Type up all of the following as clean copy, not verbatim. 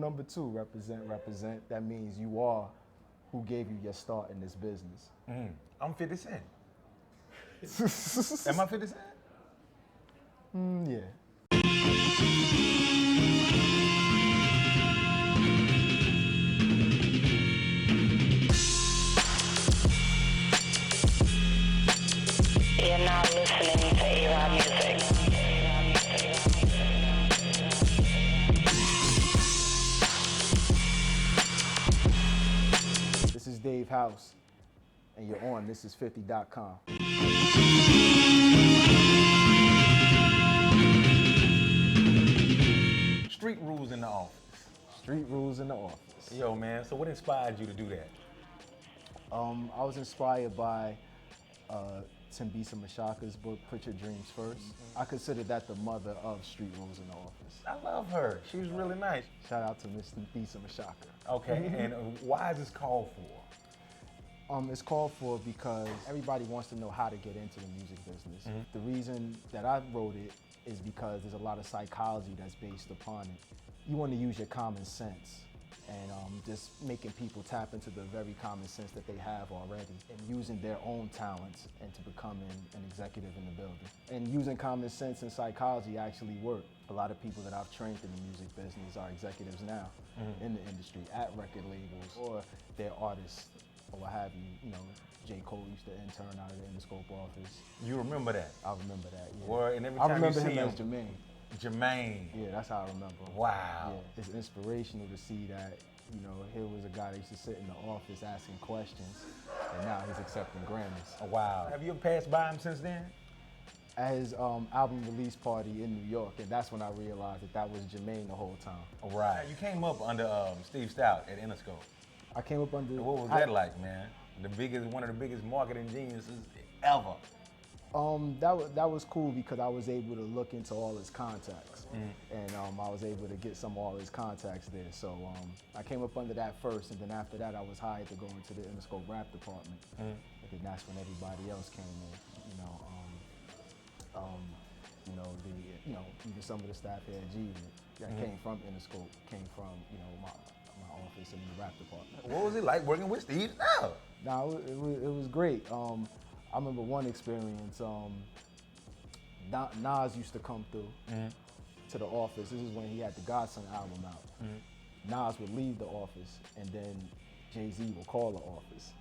number 2, represent. That means you are who gave you your start in this business. I'm 50 Cent. Am I 50 Cent? Yeah. You're now listening to A-Rod Music. This is Dave House, and you're on Thisis50.com. Street rules in the office. Street rules in the office. Yo, man, so what inspired you to do that? I was inspired by Thisis50 Mashaka's book, Put Your Dreams First. I consider that the mother of street rules in the office. I love her. She was really nice. Shout out to Miss Thisis Mashaka. Okay, and why is this called for? It's called for because everybody wants to know how to get into the music business. The reason that I wrote it is because there's a lot of psychology that's based upon it. You want to use your common sense and just making people tap into the very common sense that they have already and using their own talents and to becoming an executive in the building. And using common sense and psychology actually work. A lot of people that I've trained in the music business are executives now in the industry, at record labels, or they're artists, or what have you. You know, J. Cole used to intern out of the Interscope office. You remember that? I remember that, yeah. Word, and every I time remember you see him as Jermaine. Jermaine. Yeah, that's how I remember him. Wow. Yeah, it's inspirational to see that, you know, here was a guy that used to sit in the office asking questions, and now he's accepting Grammys. Wow. Have you ever passed by him since then? At his album release party in New York, and that's when I realized that was Jermaine the whole time. Right. You came up under Steve Stout at Interscope. I came up under... What was that like, man? One of the biggest marketing geniuses ever. That was cool because I was able to look into all his contacts, and I was able to get some of all his contacts there. So I came up under that first, and then after that I was hired to go into the Interscope rap department, and then that's when everybody else came in. Even some of the staff here at G that came from Interscope came from my office in the rap department. What was it like working with Steve Stout? Nah, it was great. I remember one experience. Nas used to come through to the office. This is when he had the Godson album out. Nas would leave the office, and then Jay-Z would call the office.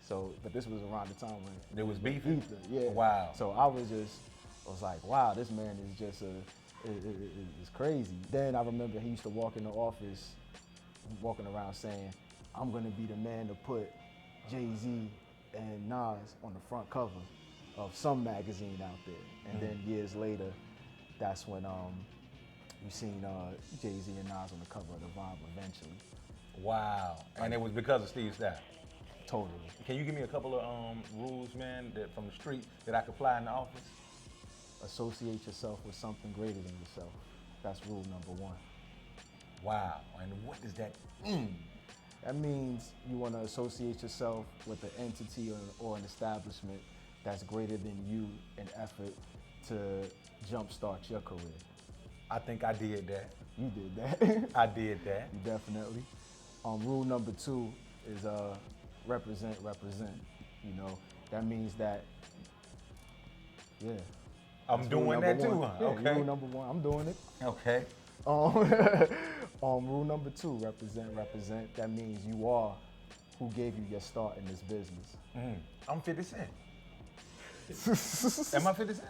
So, but this was around the time when there was beef. Yeah. Wow. So I was like, wow, this man is just it's crazy. Then I remember he used to walk in the office, walking around saying, "I'm gonna be the man to put Jay-Z and Nas on the front cover of some magazine out there." And then years later, that's when you seen Jay-Z and Nas on the cover of the Vibe eventually. Wow. And it was because of Steve Stout. Totally. Can you give me a couple of rules, man, that from the street that I could apply in the office? Associate yourself with something greater than yourself. That's rule number 1. Wow. And what does that mean? That means you want to associate yourself with an entity or an establishment that's greater than you in effort to jumpstart your career. I think I did that. You did that. I did that. You definitely. Rule number 2 is represent. You know, that means that, yeah. I'm doing that too, huh? Yeah, okay. Rule number 1, I'm doing it. Okay. Rule number 2, represent. That means you are who gave you your start in this business. I'm 50 Cent. Am I 50 Cent?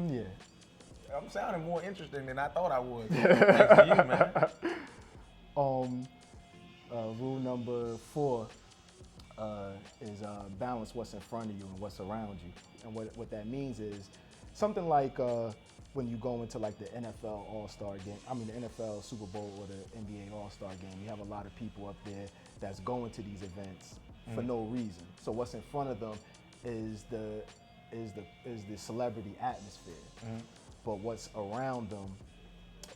Yeah. I'm sounding more interesting than I thought I would. Thanks to you, man. Rule number 4 is balance what's in front of you and what's around you. And what that means is something like when you go into like the NFL All-Star game, the NFL Super Bowl or the NBA All-Star game, you have a lot of people up there that's going to these events for no reason. So what's in front of them is the celebrity atmosphere. But what's around them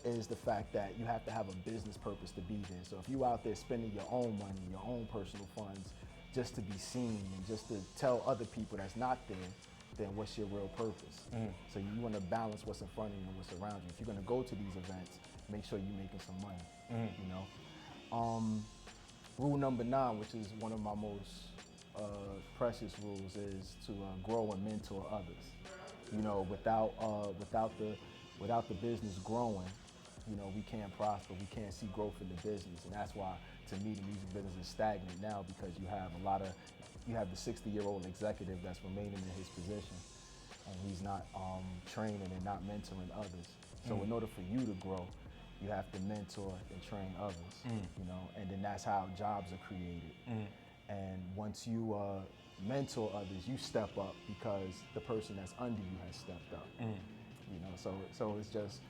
is the fact that you have to have a business purpose to be there. So if you're out there spending your own money, your own personal funds, just to be seen and just to tell other people that's not there, then what's your real purpose? So you want to balance what's in front of you and what's around you. If you're going to go to these events, make sure you're making some money, you know. Rule number 9, which is one of my most precious rules, is to grow and mentor others. You know, without the business growing, you know, we can't prosper. We can't see growth in the business, and that's why, to me, the music business is stagnant now, because you have the 60-year-old executive that's remaining in his position, and he's not training and not mentoring others. So in order for you to grow, you have to mentor and train others, you know, and then that's how jobs are created. And once you mentor others, you step up because the person that's under you has stepped up. You know, so it's just,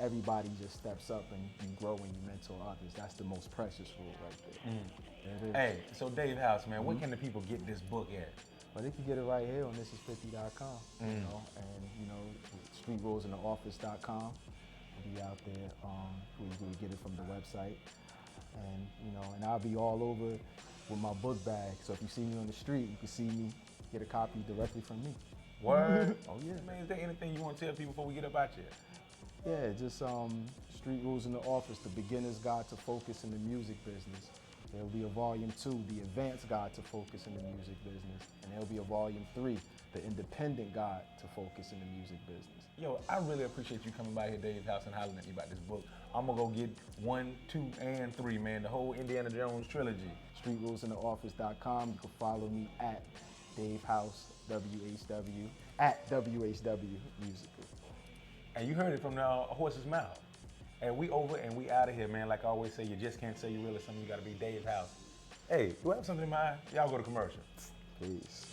everybody just steps up and you grow when you mentor others. That's the most precious rule right there. Hey, so Dave House, man, where can the people get this book at? Well, they can get it right here on Thisis50.com, you know, and, you know, streetrulesinaoffice.com will be out there. We get it from the website. And, you know, and I'll be all over with my book bag. So if you see me on the street, you can see me, get a copy directly from me. Word? Oh, yeah. Man, is there anything you want to tell people before we get up out here? Yeah, just Street Rules in the Office, the beginner's guide to focus in the music business. There'll be a volume 2, the advanced guide to focus in the music business. And there'll be a volume 3, the independent guide to focus in the music business. Yo, I really appreciate you coming by here, Dave House, and hollering at me about this book. I'm gonna go get 1, 2, and 3, man, the whole Indiana Jones trilogy. Streetrulesinaoffice.com. You can follow me at Dave House, WHW, at WHW Musical. And you heard it from the horse's mouth. And we over and we out of here, man. Like I always say, you just can't say you really something. You gotta be Dave House. Hey, do I have something in mind? Y'all go to commercial. Peace.